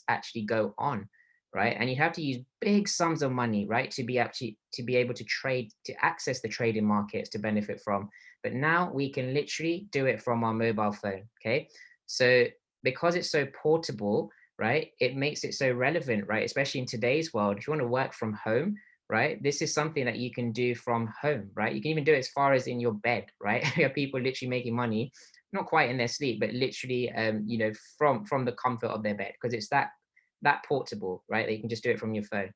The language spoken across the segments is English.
actually go on, right? And you have to use big sums of money, right, to be able to trade, to access the trading markets to benefit from. But now we can literally do it from our mobile phone. Okay, so because it's so portable, right, it makes it so relevant, right, especially in today's world. If you want to work from home, right, this is something that you can do from home, right? You can even do it as far as in your bed, right? You have people literally making money, not quite in their sleep, but literally, from the comfort of their bed, because it's that portable, right? That you can just do it from your phone.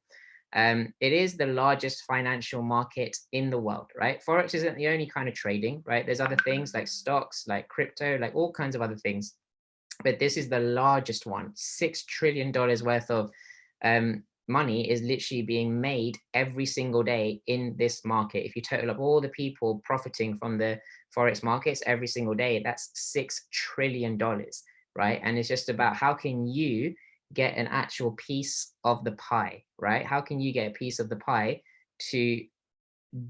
It is the largest financial market in the world, right? Forex isn't the only kind of trading, right? There's other things like stocks, like crypto, like all kinds of other things, but this is the largest one. $6 trillion worth of money is literally being made every single day in this market. If you total up all the people profiting from the forex markets every single day, that's $6 trillion, right? And it's just about how can you get an actual piece of the pie, right? How can you get a piece of the pie to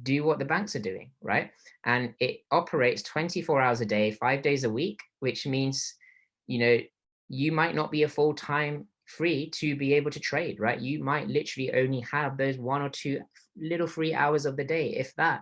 do what the banks are doing, right? And it operates 24 hours a day, 5 days a week, which means, you know, you might not be a full-time free to be able to trade, right? You might literally only have those 1 or 2 little free hours of the day, if that,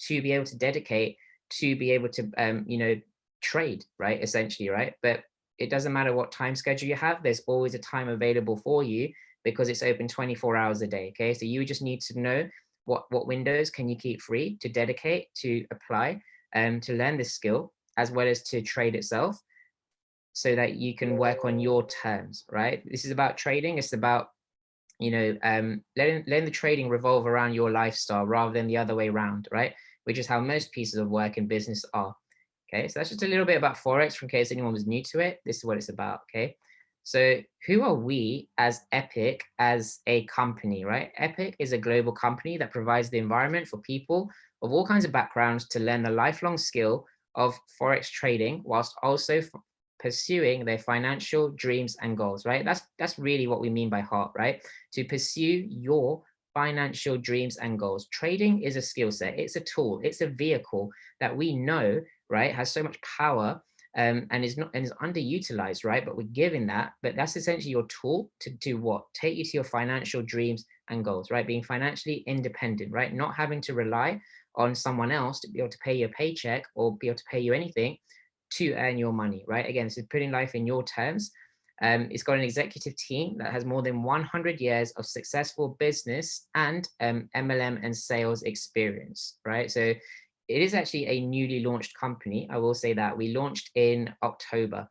to be able to dedicate to be able to, trade, right? Essentially, right? But it doesn't matter what time schedule you have, there's always a time available for you because it's open 24 hours a day. Okay. So you just need to know what windows can you keep free to dedicate, to apply, to learn this skill, as well as to trade itself, so that you can work on your terms, right? This is about trading. It's about, letting the trading revolve around your lifestyle rather than the other way around, right? Which is how most pieces of work in business are. Okay, so that's just a little bit about Forex, in case anyone was new to it. This is what it's about, okay? So who are we as Epic as a company, right? Epic is a global company that provides the environment for people of all kinds of backgrounds to learn the lifelong skill of Forex trading, whilst also pursuing their financial dreams and goals, right? That's really what we mean by heart, right? To pursue your financial dreams and goals. Trading is a skill set, it's a tool, it's a vehicle that we know, right, has so much power, and is underutilized, right? But we're given that. But that's essentially your tool to do what? Take you to your financial dreams and goals, right? Being financially independent, right? Not having to rely on someone else to be able to pay your paycheck or be able to pay you anything to earn your money, right? Again, so putting life in your terms. It's got an executive team that has more than 100 years of successful business and MLM and sales experience, right? So it is actually a newly launched company. I will say that we launched in October,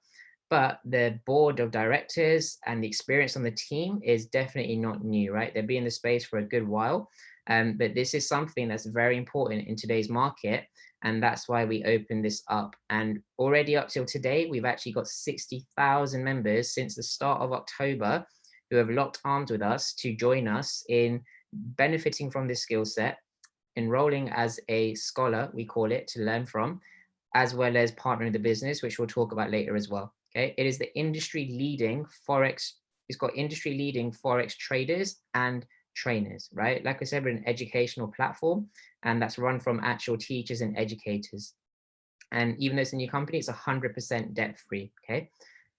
but the board of directors and the experience on the team is definitely not new, right? They've been in the space for a good while. But this is something that's very important in today's market. And that's why we opened this up. And already up till today, we've actually got 60,000 members since the start of October who have locked arms with us to join us in benefiting from this skill set, enrolling as a scholar, we call it, to learn from, as well as partnering the business, which we'll talk about later as well. Okay, it is the industry leading Forex. It's got industry leading Forex traders and trainers, right? Like I said, we're an educational platform, and that's run from actual teachers and educators. And even though it's a new company, it's 100% debt free. Okay,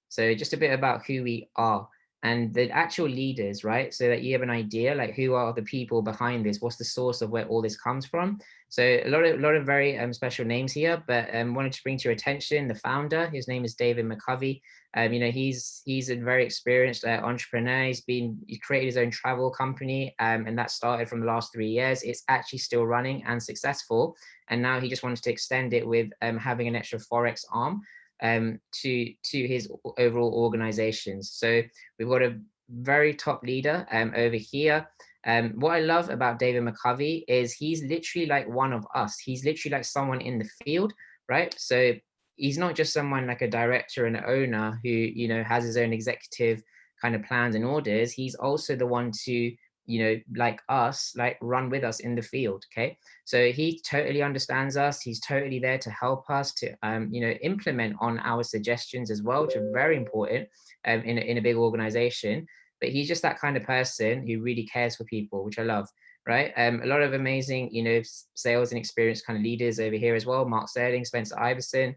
so just a bit about who we are and the actual leaders, right? So that you have an idea, like who are the people behind this? What's the source of where all this comes from? So a lot of very special names here, but wanted to bring to your attention the founder. His name is David McCovey. He's a very experienced entrepreneur. He created his own travel company, and that started from the last 3 years. It's actually still running and successful, and now he just wants to extend it with having an extra Forex arm to his overall organizations. So we've got a very top leader over here. What I love about David McCovey is he's literally like one of us. He's literally like someone in the field, right? So he's not just someone like a director and an owner who, has his own executive kind of plans and orders. He's also the one to, like us, like run with us in the field. Okay. So he totally understands us. He's totally there to help us to, implement on our suggestions as well, which are very important in a big organization. But he's just that kind of person who really cares for people, which I love. Right. A lot of amazing, sales and experience kind of leaders over here as well. Mark Sterling, Spencer Iverson,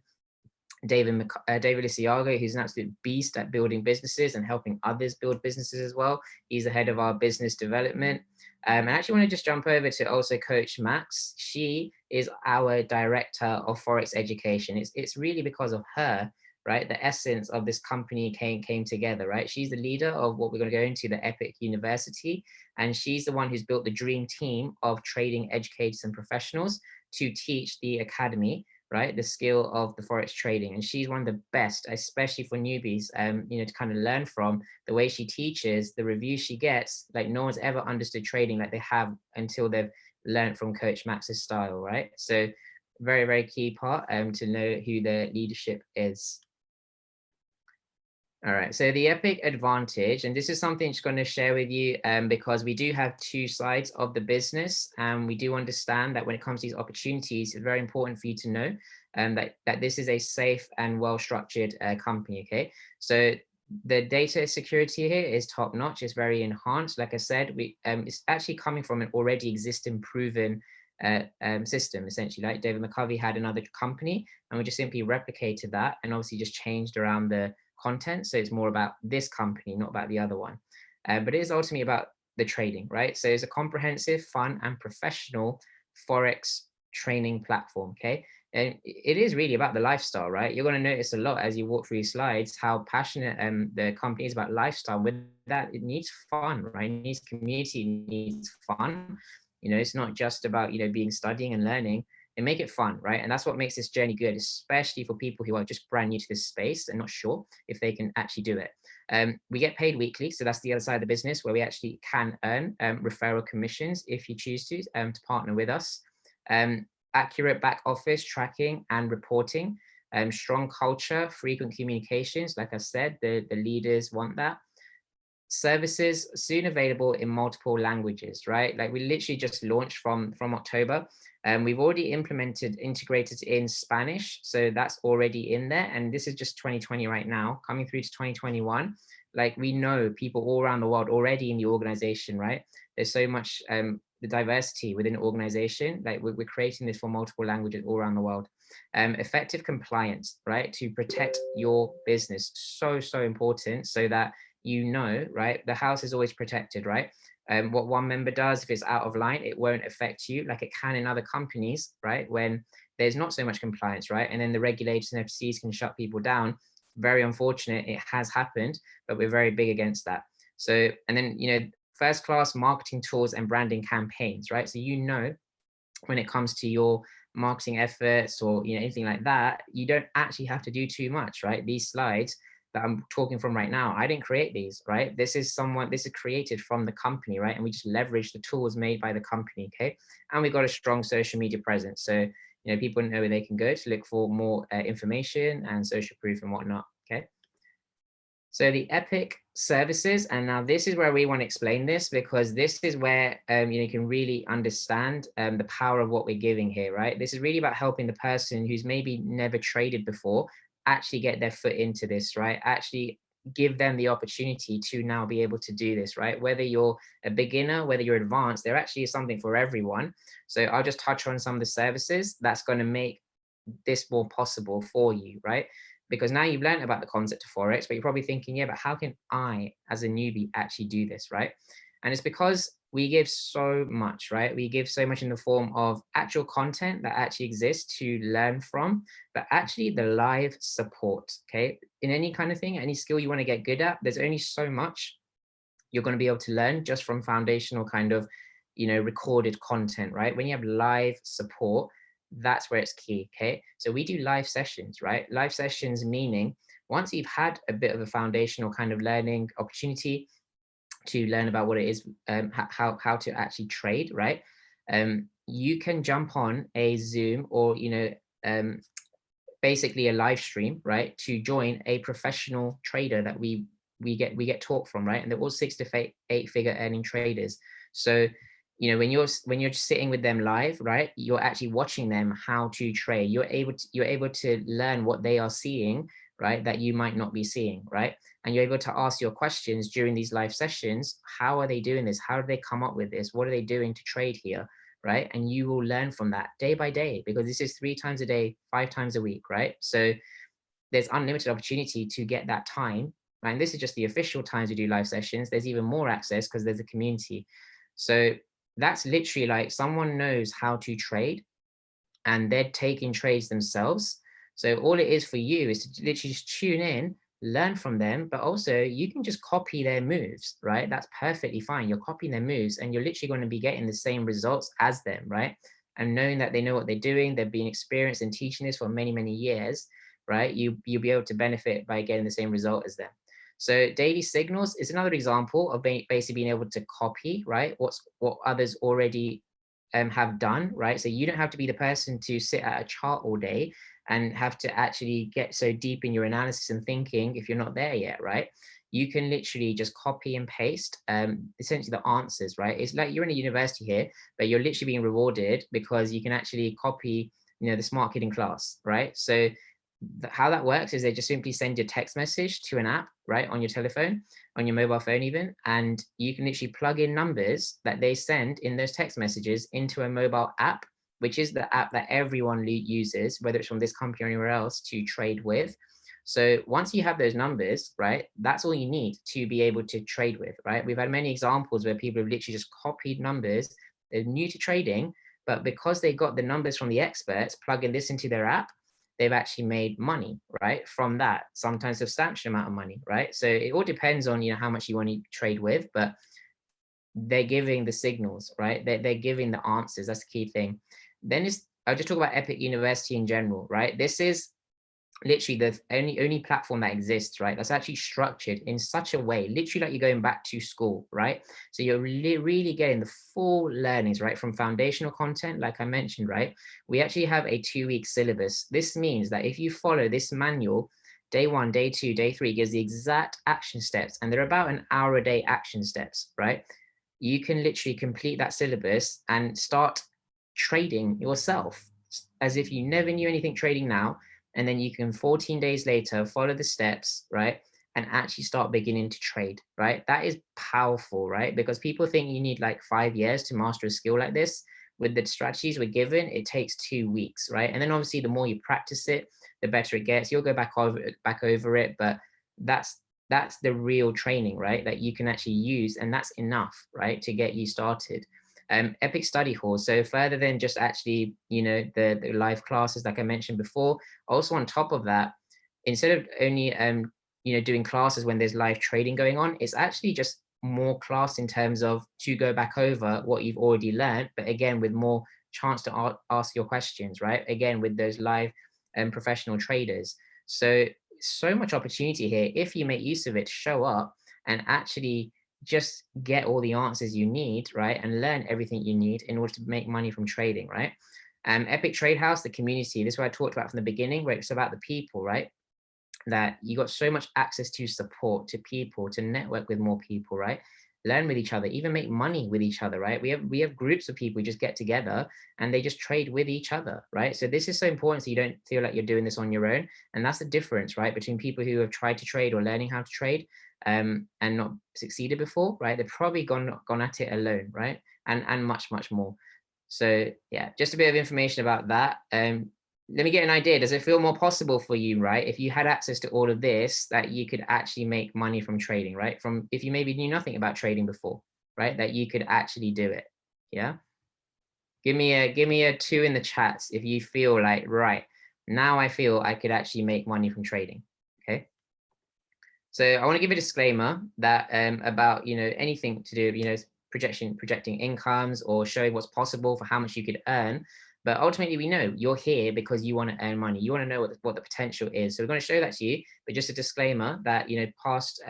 David Isiago, who's an absolute beast at building businesses and helping others build businesses as well. He's the head of our business development. I actually want to just jump over to also Coach Max. She is our director of Forex education. It's really because of her, right? The essence of this company came together, right? She's the leader of what we're going to go into, the Epic University, and she's the one who's built the dream team of trading educators and professionals to teach the academy, right, the skill of the forex trading. And she's one of the best, especially for newbies, to kind of learn from. The way she teaches, the reviews she gets, like no one's ever understood trading like they have until they've learned from Coach Max's style, right? So very, very key part to know who the leadership is. All right, so the Epic advantage, and this is something I'm just going to share with you because we do have two sides of the business, and we do understand that when it comes to these opportunities, it's very important for you to know that this is a safe and well-structured company, okay? So the data security here is top notch, it's very enhanced. Like I said, it's actually coming from an already existing proven system, essentially. Like David McCovey had another company, and we just simply replicated that and obviously just changed around the content. So it's more about this company, not about the other one. But it is ultimately about the trading, right? So it's a comprehensive, fun, and professional Forex training platform, okay? And it is really about the lifestyle, right? You're going to notice a lot as you walk through these slides how passionate the company is about lifestyle. With that, it needs fun, right? It needs community, it needs fun. It's not just about, being studying and learning, and make it fun, right? And that's what makes this journey good, especially for people who are just brand new to this space and not sure if they can actually do it. We get paid weekly, so that's the other side of the business where we actually can earn referral commissions if you choose to partner with us. Accurate back office tracking and reporting, strong culture, frequent communications. Like I said, the leaders want that. Services soon available in multiple languages, right? Like we literally just launched from October, and we've already integrated in Spanish, so that's already in there. And this is just 2020 right now, coming through to 2021. Like we know people all around the world already in the organization, right? There's so much the diversity within the organization. Like we're creating this for multiple languages all around the world. Effective compliance, right, to protect your business, so important, so that right, the house is always protected, right? What one member does, if it's out of line, it won't affect you like it can in other companies, right? When there's not so much compliance, right? And then the regulators and FCs can shut people down. Very unfortunate, it has happened, but we're very big against that. So, and then, first class marketing tools and branding campaigns, right? So, when it comes to your marketing efforts or anything like that, you don't actually have to do too much, right? These slides that I'm talking from right now, I didn't create these, right? This is created from the company, right? And we just leverage the tools made by the company, okay? And we got a strong social media presence. So, people know where they can go to look for more information and social proof and whatnot, okay? So the Epic services, and now this is where we want to explain this, because this is where you can really understand the power of what we're giving here, right? This is really about helping the person who's maybe never traded before actually get their foot into this, right? Actually give them the opportunity to now be able to do this, right? Whether you're a beginner, whether you're advanced, there actually is something for everyone. So I'll just touch on some of the services that's going to make this more possible for you, right? Because now you've learned about the concept of Forex, but you're probably thinking, yeah, but how can I, as a newbie, actually do this, right? And it's because we give so much, right? We give so much in the form of actual content that actually exists to learn from, but actually the live support, okay? In any kind of thing, any skill you want to get good at, there's only so much you're going to be able to learn just from foundational kind of, recorded content, right? When you have live support, that's where it's key, okay? So we do live sessions, right? Live sessions meaning once you've had a bit of a foundational kind of learning opportunity to learn about what it is, how to actually trade, right? You can jump on a Zoom or, basically a live stream, right? To join a professional trader that we get taught from, right? And they're all 6 to 8 figure earning traders. So, when you're sitting with them live, right, you're actually watching them how to trade. You're able to learn what they are seeing, right, that you might not be seeing, right? And you're able to ask your questions during these live sessions. How are they doing this? How do they come up with this? What are they doing to trade here? Right? And you will learn from that day by day, because this is 3 times a day, 5 times a week, right? So there's unlimited opportunity to get that time, right? And this is just the official times we do live sessions. There's even more access because there's a community. So that's literally like someone knows how to trade and they're taking trades themselves. So all it is for you is to literally just tune in, learn from them, but also you can just copy their moves, right? That's perfectly fine. You're copying their moves and you're literally going to be getting the same results as them, right? And knowing that they know what they're doing, they've been experienced in teaching this for many, many years, right? You'll be able to benefit by getting the same result as them. So daily signals is another example of basically being able to copy, right? What others already have done, right? So you don't have to be the person to sit at a chart all day and have to actually get so deep in your analysis and thinking if you're not there yet, right? You can literally just copy and paste essentially the answers, right? It's like you're in a university here, but you're literally being rewarded because you can actually copy, the smart kid in class, right? So how that works is they just simply send your text message to an app, right, on your telephone, on your mobile phone even, and you can literally plug in numbers that they send in those text messages into a mobile app, which is the app that everyone uses, whether it's from this company or anywhere else, to trade with. So once you have those numbers, right, that's all you need to be able to trade with, right? We've had many examples where people have literally just copied numbers. They're new to trading, but because they got the numbers from the experts, plugging this into their app, they've actually made money, right? From that, sometimes a substantial amount of money, right? So it all depends on, how much you want to trade with, but they're giving the signals, right? They're giving the answers. That's the key thing. Then I'll just talk about Epic University in general, right? This is literally the only platform that exists, right? That's actually structured in such a way, literally like you're going back to school, right? So you're really getting the full learnings, right? From foundational content, like I mentioned, right? We actually have a 2-week syllabus. This means that if you follow this manual, day 1, day 2, day 3 gives the exact action steps, and they're about an hour a day action steps, right? You can literally complete that syllabus and start trading yourself as if you never knew anything trading now, and then you can 14 days later follow the steps, right, and actually start beginning to trade, right? That is powerful, right? Because people think you need like 5 years to master a skill like this. With the strategies we're given, it takes 2 weeks, right? And then obviously the more you practice it, the better it gets. You'll go back over it, but that's the real training, right, that you can actually use, and that's enough, right, to get you started. Epic Study Hall. So further than just actually, the live classes, like I mentioned before, also on top of that, instead of only, doing classes when there's live trading going on, it's actually just more class in terms of to go back over what you've already learned, but again, with more chance to ask your questions, right? Again, with those live professional traders. So much opportunity here if you make use of it to show up and actually just get all the answers you need, right? And learn everything you need in order to make money from trading, right? Epic Trade House, the community, this is what I talked about from the beginning, where it's about the people, right? That you got so much access to support, to people, to network with more people, right? Learn with each other, even make money with each other, right? We have groups of people who just get together and they just trade with each other, right? So this is so important so you don't feel like you're doing this on your own. And that's the difference, right, between people who have tried to trade or learning how to trade and not succeeded before, right? They've probably gone at it alone, right? And much more. So yeah, just a bit of information about that. Let me get an idea. Does it feel more possible for you, right? If you had access to all of this, that you could actually make money from trading, right? From if you maybe knew nothing about trading before, right? That you could actually do it. Yeah. Give me a 2 in the chats if you feel like, right, now I feel I could actually make money from trading. Okay. So I want to give a disclaimer that about anything to do projecting incomes or showing what's possible for how much you could earn. But ultimately, we know you're here because you want to earn money. You want to know what the potential is. So we're going to show that to you. But just a disclaimer that past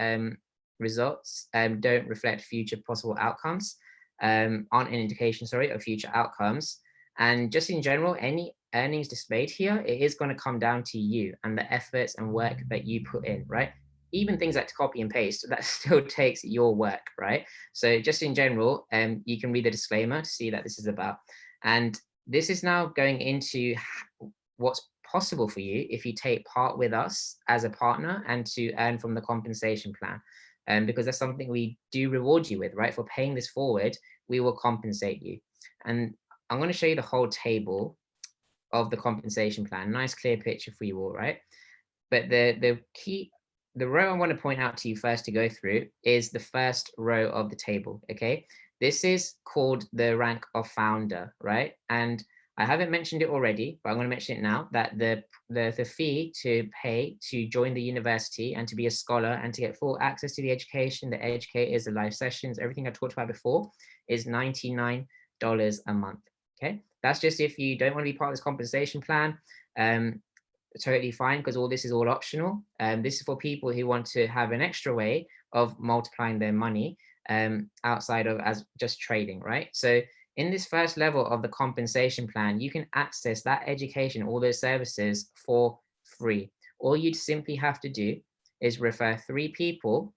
results don't reflect future possible outcomes, aren't an indication, sorry, of future outcomes. And just in general, any earnings displayed here, it is going to come down to you and the efforts and work that you put in, right? Even things like to copy and paste, that still takes your work, right? So just in general, you can read the disclaimer to see that this is about. And this is now going into what's possible for you if you take part with us as a partner and to earn from the compensation plan. Because that's something we do reward you with, right? For paying this forward, we will compensate you. And I'm going to show you the whole table of the compensation plan. Nice clear picture for you all, right? But the row I want to point out to you first to go through is the first row of the table, okay? This is called the rank of founder, right? And I haven't mentioned it already, but I'm going to mention it now, that the fee to pay to join the university and to be a scholar and to get full access to the education, the educators, the live sessions, everything I talked about before, is $99 a month, okay? That's just if you don't want to be part of this compensation plan. Totally fine, because all this is all optional. This is for people who want to have an extra way of multiplying their money outside of as just trading, right? So in this first level of the compensation plan, you can access that education, all those services for free. All you'd simply have to do is refer 3 people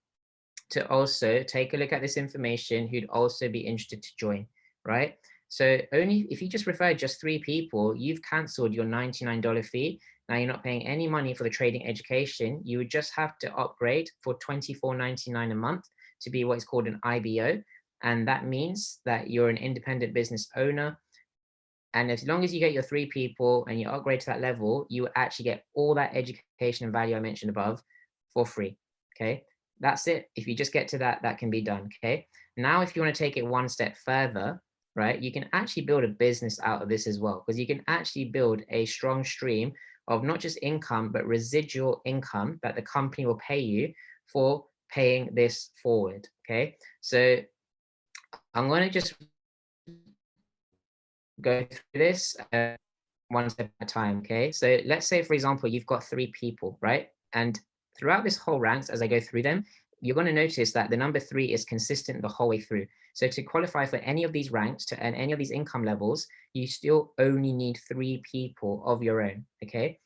to also take a look at this information who'd also be interested to join, right? So only if you just refer just 3 people, you've canceled your $99 fee. Now you're not paying any money for the trading education. You would just have to upgrade for $24.99 a month to be what is called an IBO. And that means that you're an independent business owner. And as long as you get your 3 people and you upgrade to that level, you actually get all that education and value I mentioned above for free, okay? That's it. If you just get to that, that can be done, okay? Now, if you want to take it one step further, right, you can actually build a business out of this as well, because you can actually build a strong stream of not just income, but residual income that the company will pay you for paying this forward, okay? So I'm going to just go through this one step at a time, okay? So let's say, for example, you've got 3 people, right? And throughout this whole ranks, as I go through them, you're going to notice that the number 3 is consistent the whole way through. So to qualify for any of these ranks, to earn any of these income levels, you still only need 3 people of your own, okay?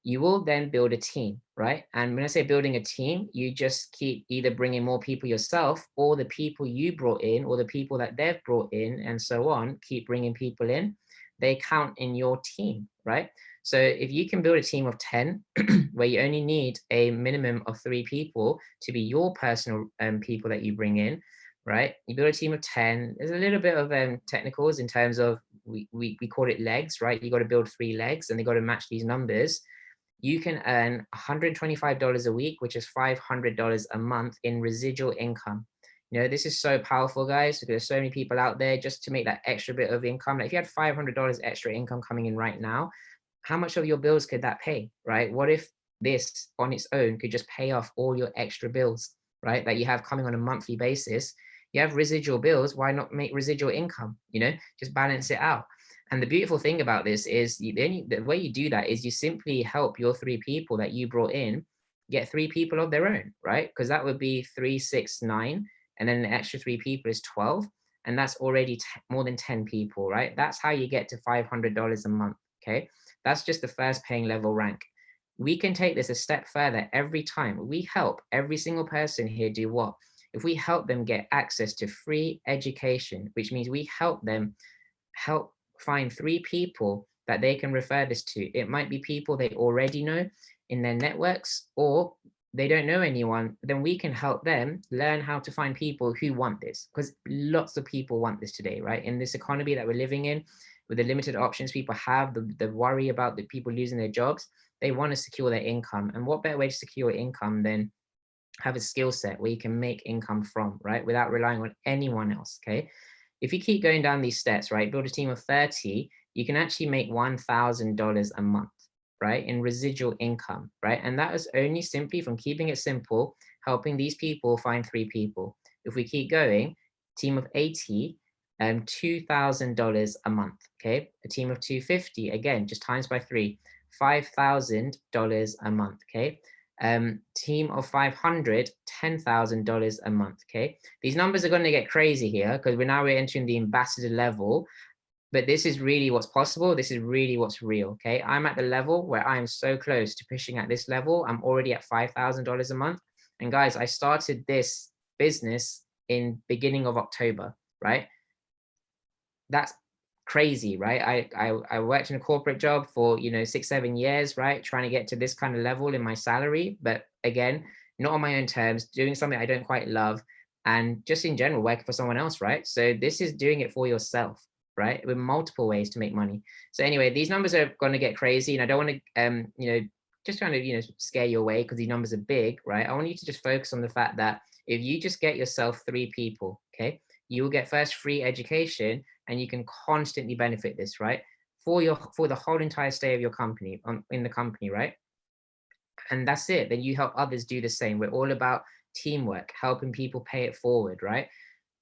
You will then build a team, right? And when I say building a team, you just keep either bringing more people yourself, or the people you brought in, or the people that they've brought in, and so on, keep bringing people in. They count in your team, right? So if you can build a team of 10, where you only need a minimum of 3 people to be your personal people that you bring in, right? You build a team of 10. There's a little bit of technicals in terms of, we call it legs, right? You got to build 3 legs and they got to match these numbers. You can earn $125 a week, which is $500 a month in residual income. You know, this is so powerful, guys, because there's so many people out there just to make that extra bit of income. Like if you had $500 extra income coming in right now, how much of your bills could that pay, right? What if this on its own could just pay off all your extra bills, right, that you have coming on a monthly basis? You have residual bills, why not make residual income? You know, just balance it out. And the beautiful thing about this is the way you do that is you simply help your 3 people that you brought in get 3 people of their own, right? Because that would be 3, 6, 9, and then the extra 3 people is 12, and that's already more than 10 people, right? That's how you get to $500 a month, okay? That's just the first paying level rank. We can take this a step further every time. We help every single person here do what? If we help them get access to free education, which means we help them find 3 people that they can refer this to. It might be people they already know in their networks, or they don't know anyone. Then we can help them learn how to find people who want this, because lots of people want this today, right? In this economy that we're living in, with the limited options people have, the worry about the people losing their jobs, they want to secure their income. And what better way to secure income than have a skill set where you can make income from, right? Without relying on anyone else, okay? If you keep going down these steps, right, build a team of 30, you can actually make $1,000 a month, right, in residual income, right? And that is only simply from keeping it simple, helping these people find 3 people. If we keep going, team of 80, $2,000 a month, okay? A team of 250, again, just times by 3, $5,000 a month, okay? Team of 500, $10,000 a month, okay? These numbers are going to get crazy here because we're entering the ambassador level, but this is really what's possible. This is really what's real, okay? I'm at the level where I am so close to pushing at this level. I'm already at $5,000 a month. And guys, I started this business in beginning of October, right? That's crazy, right? I worked in a corporate job for 6, 7 years, right? Trying to get to this kind of level in my salary, but again, not on my own terms, doing something I don't quite love, and just in general working for someone else, right? So this is doing it for yourself, right? With multiple ways to make money. So anyway, these numbers are going to get crazy, and I don't want to just trying to, scare you away because these numbers are big, right? I want you to just focus on the fact that if you just get yourself 3 people, okay, you will get first free education and you can constantly benefit this, right? For the whole entire stay of your company in the company, right? And that's it. Then you help others do the same. We're all about teamwork, helping people pay it forward, right?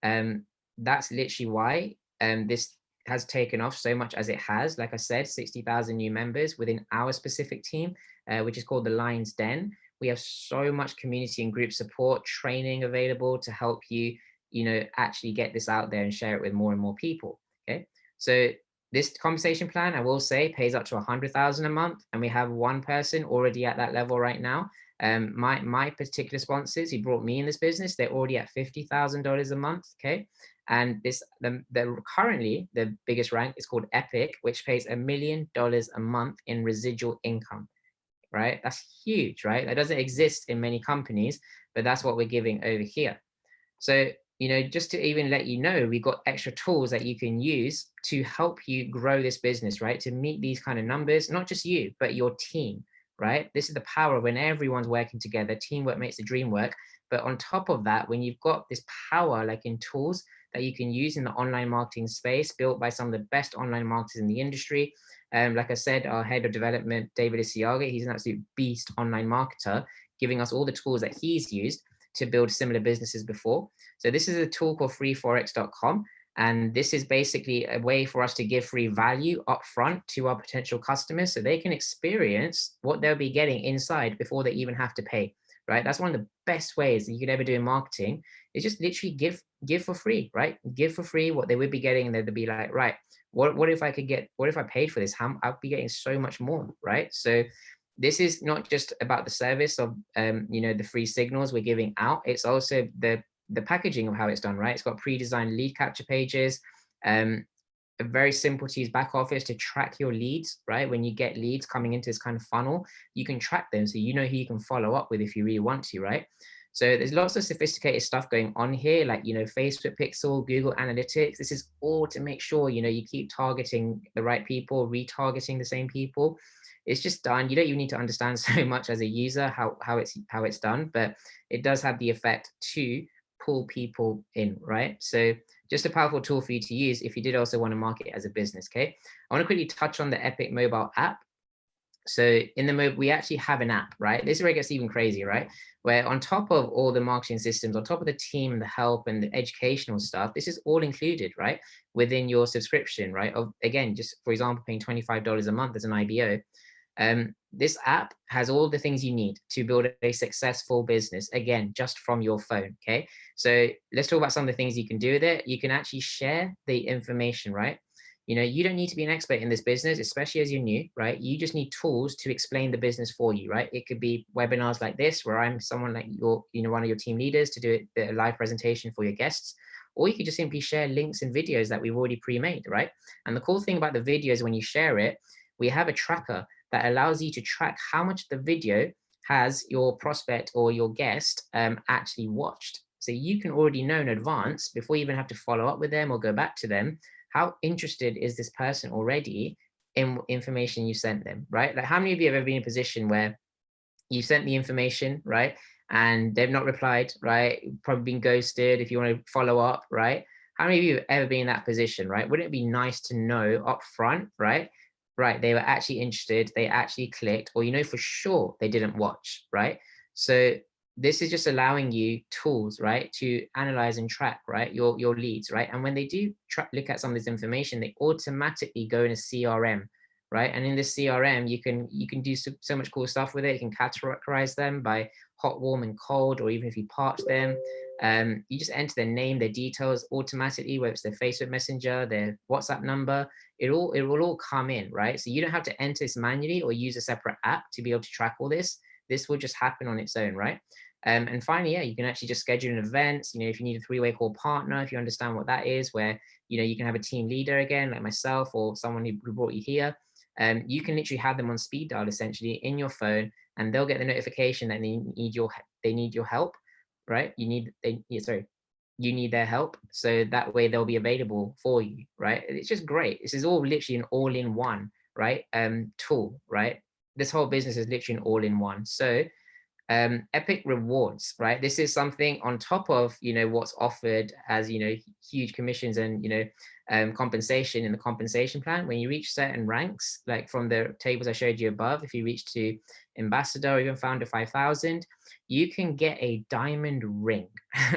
Um, that's literally why this has taken off so much as it has. Like I said, 60,000 new members within our specific team, which is called the Lions Den. We have so much community and group support, training available to help you, actually get this out there and share it with more and more people. Okay. So this compensation plan, I will say, pays up to 100,000 a month, and we have one person already at that level right now. My particular sponsors who brought me in this business, they're already at $50,000 a month. Okay, and the currently the biggest rank is called Epic, which pays $1 million a month in residual income. Right, that's huge, right? That doesn't exist in many companies, but that's what we're giving over here. So, just to even let you know, we've got extra tools that you can use to help you grow this business, right? To meet these kind of numbers, not just you, but your team, right? This is the power when everyone's working together. Teamwork makes the dream work. But on top of that, when you've got this power, like in tools that you can use in the online marketing space, built by some of the best online marketers in the industry. Like I said, our head of development, David Isiaga, he's an absolute beast online marketer, giving us all the tools that he's used to build similar businesses before. So this is a tool called freeforex.com. And this is basically a way for us to give free value upfront to our potential customers so they can experience what they'll be getting inside before they even have to pay, right? That's one of the best ways that you could ever do in marketing is just literally give for free, right? Give for free what they would be getting, and they'd be like, right, what if I paid for this? How I'll be getting so much more, right? So this is not just about the service of the free signals we're giving out. It's also the packaging of how it's done, right? It's got pre-designed lead capture pages, um, a very simple to use back office to track your leads, right? When you get leads coming into this kind of funnel, you can track them so you know who you can follow up with if you really want to, right? So there's lots of sophisticated stuff going on here, like, Facebook Pixel, Google Analytics. This is all to make sure, you keep targeting the right people, retargeting the same people. It's just done. You don't even need to understand so much as a user how it's done, but it does have the effect to pull people in, right? So just a powerful tool for you to use if you did also want to market it as a business. Okay. I want to quickly touch on the Epic mobile app. So in the mobile, we actually have an app, right? This is where it gets even crazier, right? Where on top of all the marketing systems, on top of the team, the help and the educational stuff, this is all included, right? Within your subscription, right? Of, again, just for example, paying $25 a month as an IBO. This app has all the things you need to build a successful business, again, just from your phone. Okay. So let's talk about some of the things you can do with it. You can actually share the information, right? You don't need to be an expert in this business, especially as you're new, right? You just need tools to explain the business for you, right? It could be webinars like this, where I'm someone like one of your team leaders to do a live presentation for your guests. Or you could just simply share links and videos that we've already pre-made, right? And the cool thing about the videos, when you share it, we have a tracker that allows you to track how much the video has your prospect or your guest actually watched. So you can already know in advance, before you even have to follow up with them or go back to them, how interested is this person already in information you sent them, right? Like, how many of you have ever been in a position where you sent the information, right, and they've not replied, right? Probably been ghosted. If you want to follow up, right? How many of you have ever been in that position, right? Wouldn't it be nice to know up front, right? Right, they were actually interested, they actually clicked, or for sure they didn't watch, right? So this is just allowing you tools, right, to analyze and track, right, your leads, right? And when they do look at some of this information, they automatically go in a CRM, right? And in this CRM, you can do so much cool stuff with it. You can categorize them by hot, warm, and cold, or even if you parch them. You just enter their name, their details automatically, whether it's their Facebook Messenger, their WhatsApp number. It will all come in, right? So you don't have to enter this manually or use a separate app to be able to track all this. This will just happen on its own, right? And finally, yeah, you can actually just schedule an event. If you need a three-way call partner, if you understand what that is, where you can have a team leader again, like myself or someone who brought you here. You can literally have them on speed dial essentially in your phone, and they'll get the notification that they need your help, right? You need their help, so that way they'll be available for you, right? It's just great. This is all literally an all-in-one, right? Tool, right? this whole business is literally an all-in-one. So Epic Rewards, right? This is something on top of, what's offered as, huge commissions and, compensation in the compensation plan. When you reach certain ranks, like from the tables I showed you above, if you reach to ambassador or even founder 5,000, you can get a diamond ring,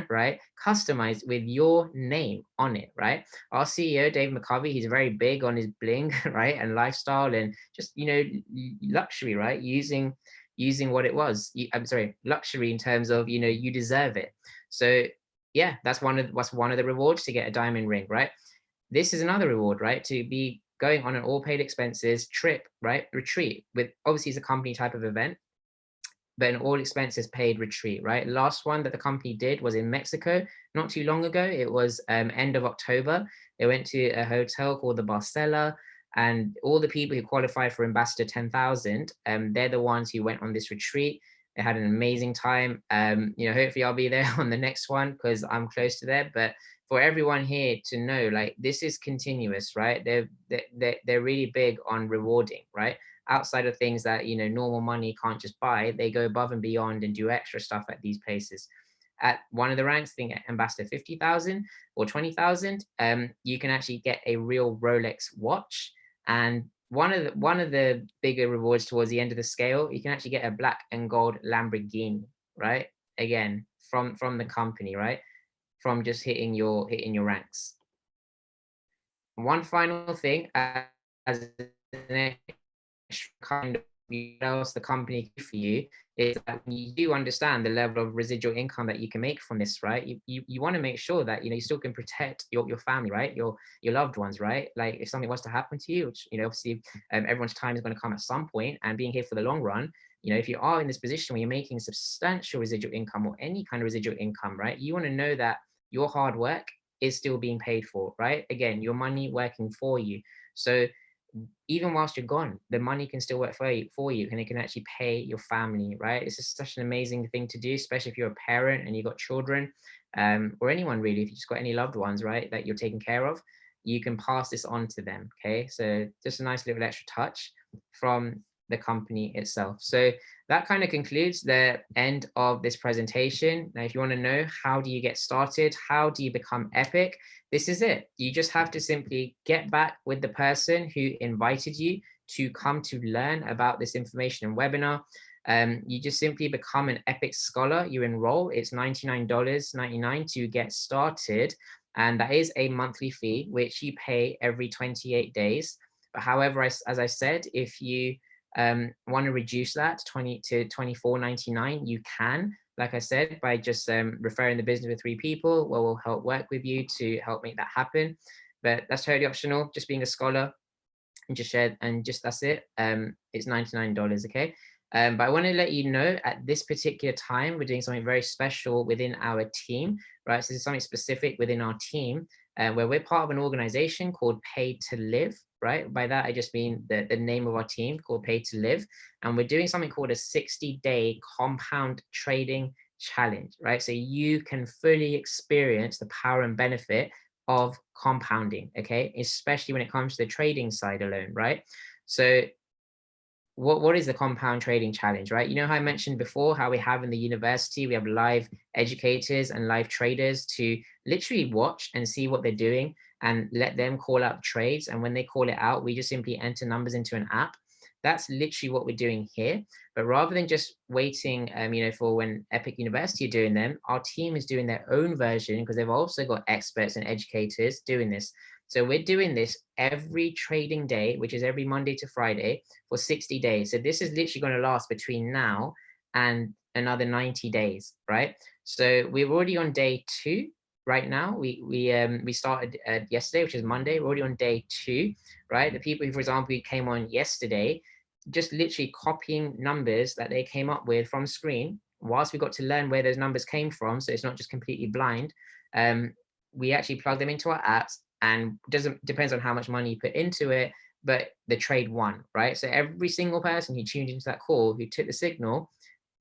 right? Customized with your name on it, right? Our CEO, Dave McCovey, he's very big on his bling, right? And lifestyle and just, luxury, right? Using what it was. I'm sorry, luxury in terms of, you deserve it. So yeah, that's one of the rewards to get a diamond ring, right? This is another reward, right? To be going on an all paid expenses trip, right? Retreat with obviously it's a company type of event, but an all expenses paid retreat, right? Last one that the company did was in Mexico not too long ago. It was end of October. They went to a hotel called the Barcela, and all the people who qualified for Ambassador 10,000, they're the ones who went on this retreat. They had an amazing time. Hopefully I'll be there on the next one because I'm close to there. But for everyone here to know, like this is continuous, right? They're really big on rewarding, right? Outside of things that normal money can't just buy, they go above and beyond and do extra stuff at these places. At one of the ranks, I think at Ambassador 50,000 or 20,000, you can actually get a real Rolex watch. And one of the bigger rewards towards the end of the scale, you can actually get a black and gold Lamborghini, right? Again, from the company, right? From just hitting your ranks. One final thing, as an kind of what else the company can do for you is that when you do understand the level of residual income that you can make from this, right? You want to make sure that you still can protect your family, right? Your loved ones, right? Like if something was to happen to you, which obviously everyone's time is going to come at some point, and being here for the long run, if you are in this position where you're making substantial residual income or any kind of residual income, right? You want to know that your hard work is still being paid for, right? Again, your money working for you. So even whilst you're gone, the money can still work for you, and it can actually pay your family, right? It's just such an amazing thing to do, especially if you're a parent and you've got children, or anyone really, if you just got any loved ones, right, that you're taking care of, you can pass this on to them. Okay, so just a nice little extra touch from the company itself. So that kind of concludes the end of this presentation. Now, if you want to know how do you get started, how do you become Epic, this is it. You just have to simply get back with the person who invited you to come to learn about this information and webinar. You just simply become an Epic Scholar. You enroll. It's $99.99 to get started. And that is a monthly fee, which you pay every 28 days. But however, as I said, if you want to reduce that 20 to $24.99, you can, like I said, by just referring the business with 3 people, well, we'll help work with you to help make that happen. But that's totally optional, just being a scholar and just share, and just that's it. It's $99, okay? But I want to let you know at this particular time, we're doing something very special within our team, right? So this is something specific within our team, where we're part of an organization called Pay to Live, right? By that, I just mean the name of our team called Pay to Live. And we're doing something called a 60-day compound trading challenge, right? So you can fully experience the power and benefit of compounding, okay? Especially when it comes to the trading side alone, right? So what is the compound trading challenge, right? You know how I mentioned before how we have in the university, we have live educators and live traders to literally watch and see what they're doing and let them call out trades. And when they call it out, we just simply enter numbers into an app. That's literally what we're doing here. But rather than just waiting, for when Epic University are doing them, our team is doing their own version because they've also got experts and educators doing this. So we're doing this every trading day, which is every Monday to Friday for 60 days. So this is literally going to last between now and another 90 days, right? So we're already on day 2 right now. We started yesterday, which is Monday. We're already on day 2, right? The people who, for example, came on yesterday, just literally copying numbers that they came up with from screen, whilst we got to learn where those numbers came from, so it's not just completely blind. We actually plug them into our apps, and doesn't depends on how much money you put into it, but the trade won, right? So every single person who tuned into that call, who took the signal,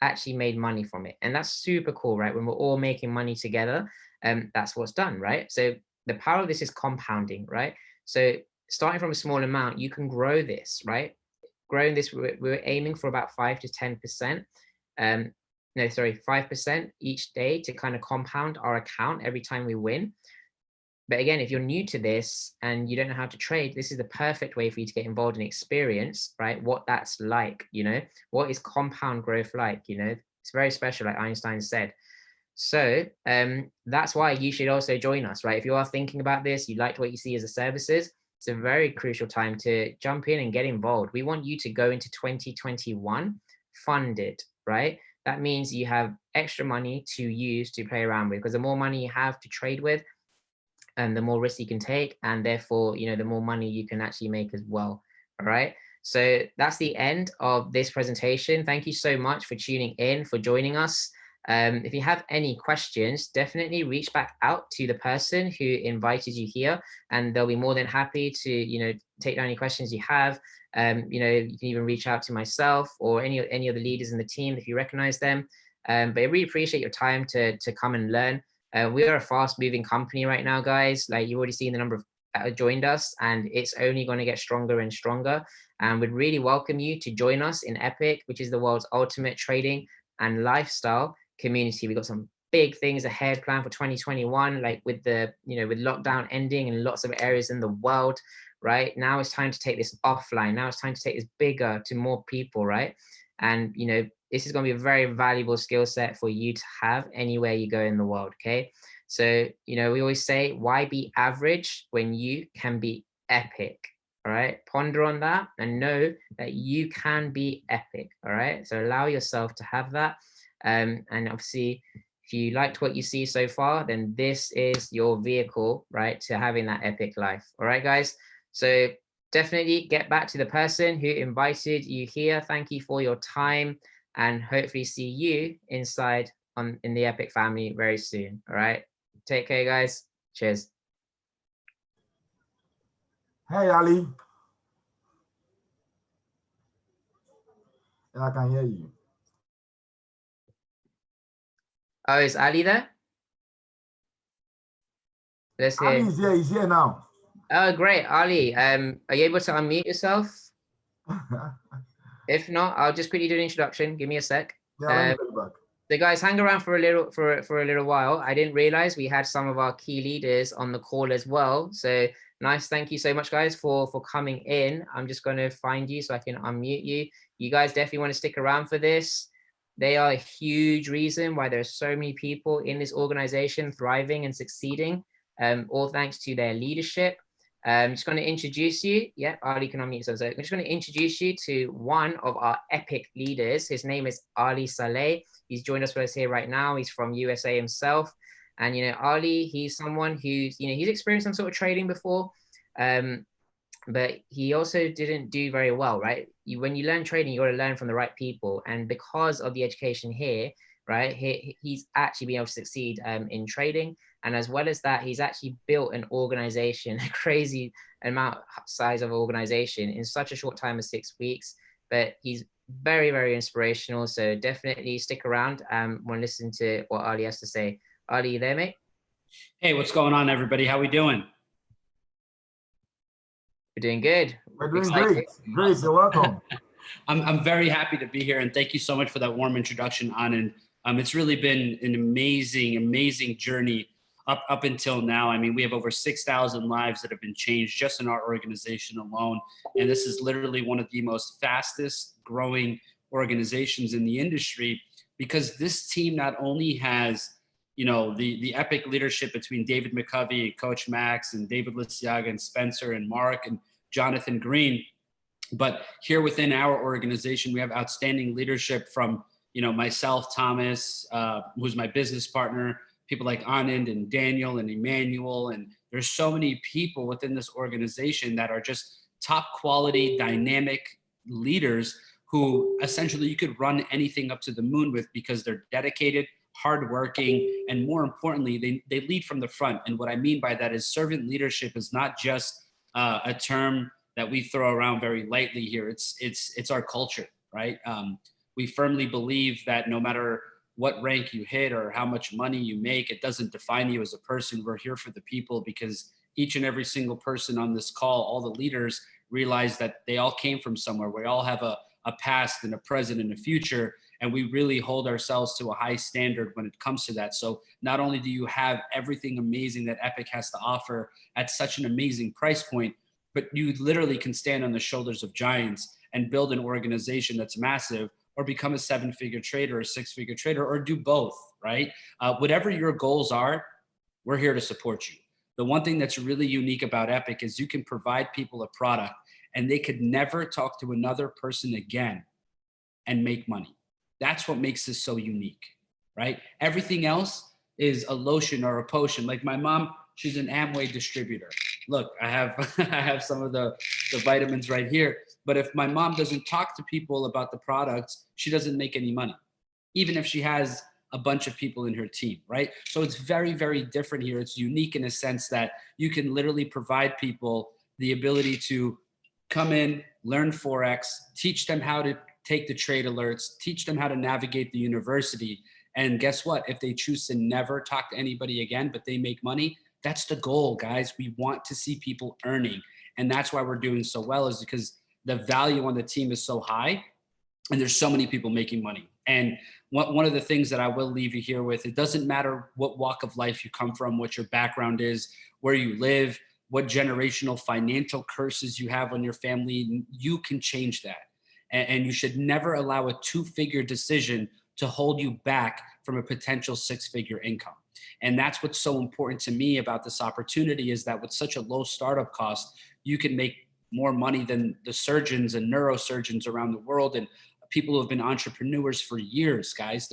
actually made money from it. And that's super cool, right? When we're all making money together, that's what's done, right? So the power of this is compounding, right? So starting from a small amount, you can grow this, right? grown this, we're aiming for about 5 to 10%. No, sorry, 5% each day to kind of compound our account every time we win. But again, if you're new to this and you don't know how to trade, this is the perfect way for you to get involved and experience, right, what that's like, what is compound growth like, it's very special, like Einstein said. So that's why you should also join us, right? If you are thinking about this, you liked what you see as the services, it's a very crucial time to jump in and get involved. We want you to go into 2021 funded, right? That means you have extra money to use to play around with, because the more money you have to trade with, and the more risk you can take, and therefore, the more money you can actually make as well. All right. So that's the end of this presentation. Thank you so much for tuning in, for joining us. If you have any questions, definitely reach back out to the person who invited you here, and they'll be more than happy to, take down any questions you have. You can even reach out to myself or any of the leaders in the team if you recognize them. But I really appreciate your time to come and learn. We are a fast moving company right now, guys. Like, you've already seen the number of that have joined us, and it's only going to get stronger and stronger. And we'd really welcome you to join us in Epic, which is the world's ultimate trading and lifestyle community. We've got some big things ahead planned for 2021, like with with lockdown ending in lots of areas in the world. Right now, it's time to take this offline. Now it's time to take this bigger to more people, right? And this is going to be a very valuable skill set for you to have anywhere you go in the world. Okay. So, we always say, why be average when you can be epic? All right. Ponder on that and know that you can be epic. All right. So allow yourself to have that. And obviously, if you liked what you see so far, then this is your vehicle, right, to having that epic life. All right, guys. So definitely get back to the person who invited you here. Thank you for your time, and hopefully see you inside in the Epic family very soon. All right. Take care, guys. Cheers. Hey, Ali. I can hear you. Oh, is Ali there? Let's hear. Ali is here. He's here now. Oh, great. Ali, are you able to unmute yourself? If not, I'll just quickly do an introduction. Give me a sec. Yeah, let me get back. So guys, hang around for a little while. I didn't realize we had some of our key leaders on the call as well. So nice. Thank you so much, guys, for coming in. I'm just going to find you so I can unmute you. You guys definitely want to stick around for this. They are a huge reason why there's so many people in this organization thriving and succeeding, all thanks to their leadership. I'm just going to introduce you. Yeah, Ali can unmute yourself. So I'm just going to introduce you to one of our epic leaders. His name is Ali Saleh. He's joined us with us here right now. He's from USA himself. And, Ali, he's someone who's, he's experienced some sort of trading before, but he also didn't do very well, right? When you learn trading, you got to learn from the right people. And because of the education here, right, he's actually been able to succeed in trading. And as well as that, he's actually built an organization, a crazy amount size of organization in such a short time as 6 weeks. But he's very, very inspirational. So definitely stick around and listen to what Ali has to say. Ali, you there, mate? Hey, what's going on, everybody? How we doing? We're doing good. We're doing great. Great, you're welcome. I'm very happy to be here, and thank you so much for that warm introduction, Anand. It's really been an amazing journey up until now. I mean, we have over 6,000 lives that have been changed just in our organization alone. And this is literally one of the most fastest growing organizations in the industry, because this team not only has, the epic leadership between David McCovey and Coach Max and David Lisiaga and Spencer and Mark and Jonathan Green, but here within our organization, we have outstanding leadership from, myself, Thomas, who's my business partner, people like Anand and Daniel and Emmanuel. And there's so many people within this organization that are just top quality, dynamic leaders who essentially you could run anything up to the moon with, because they're dedicated, hardworking, and more importantly, they lead from the front. And what I mean by that is servant leadership is not just a term that we throw around very lightly here. It's our culture, right? We firmly believe that no matter what rank you hit or how much money you make. It doesn't define you as a person. We're here for the people, because each and every single person on this call, all the leaders, realize that they all came from somewhere. We all have a past and a present and a future, and we really hold ourselves to a high standard when it comes to that. So not only do you have everything amazing that Epic has to offer at such an amazing price point, but you literally can stand on the shoulders of giants and build an organization that's massive, or become a 7-figure trader or a 6-figure trader, or do both, right? Whatever your goals are, we're here to support you. The one thing that's really unique about Epic is you can provide people a product and they could never talk to another person again and make money. That's what makes this so unique, right? Everything else is a lotion or a potion. Like my mom, she's an Amway distributor. Look, I have I have some of the vitamins right here. But if my mom doesn't talk to people about the products, she doesn't make any money, even if she has a bunch of people in her team, right? So it's very, very different here. It's unique in a sense that you can literally provide people the ability to come in, learn Forex, teach them how to take the trade alerts, teach them how to navigate the university. And guess what? If they choose to never talk to anybody again, but they make money, that's the goal, guys. We want to see people earning. And that's why we're doing so well, is because the value on the team is so high and there's so many people making money. And one of the things that I will leave you here with, it doesn't matter what walk of life you come from, what your background is, where you live, what generational financial curses you have on your family, you can change that. And you should never allow a 2-figure decision to hold you back from a potential 6-figure income. And that's what's so important to me about this opportunity, is that with such a low startup cost, you can make more money than the surgeons and neurosurgeons around the world and people who have been entrepreneurs for years, guys.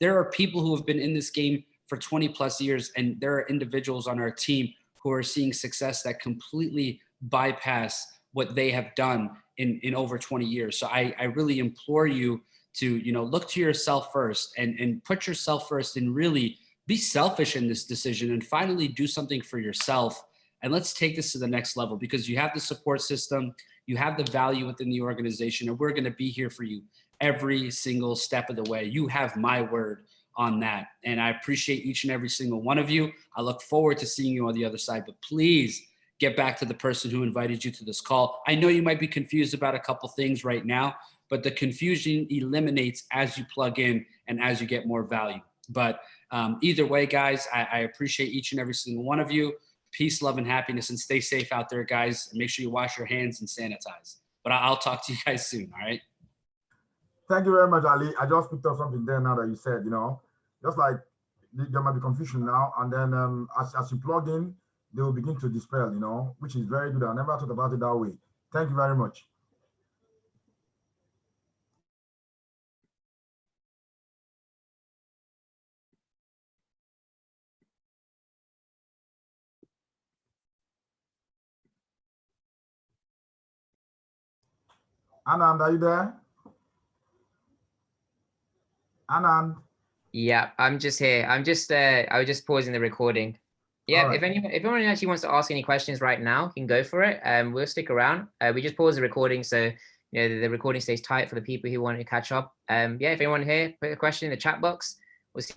There are people who have been in this game for 20 plus years, and there are individuals on our team who are seeing success that completely bypass what they have done in over 20 years. So I really implore you to, look to yourself first and put yourself first, and really be selfish in this decision, and finally do something for yourself. And let's take this to the next level, because you have the support system, you have the value within the organization, and we're going to be here for you every single step of the way. You have my word on that. And I appreciate each and every single one of you. I look forward to seeing you on the other side, but please get back to the person who invited you to this call. I know you might be confused about a couple things right now, but the confusion eliminates as you plug in and as you get more value. But either way, guys, I appreciate each and every single one of you. Peace, love, and happiness, and stay safe out there, guys. And make sure you wash your hands and sanitize. But I'll talk to you guys soon, all right? Thank you very much, Ali. I just picked up something there now that you said, just like there might be confusion now, and then as you plug in, they will begin to dispel, which is very good. I never thought about it that way. Thank you very much. Anand, are you there? Anand? Yeah, I'm just here. I was just pausing the recording. Yeah, Right. if anyone actually wants to ask any questions right now, you can go for it. We'll stick around. We just pause the recording, so the recording stays tight for the people who want to catch up. Yeah, if anyone here, put a question in the chat box. We'll see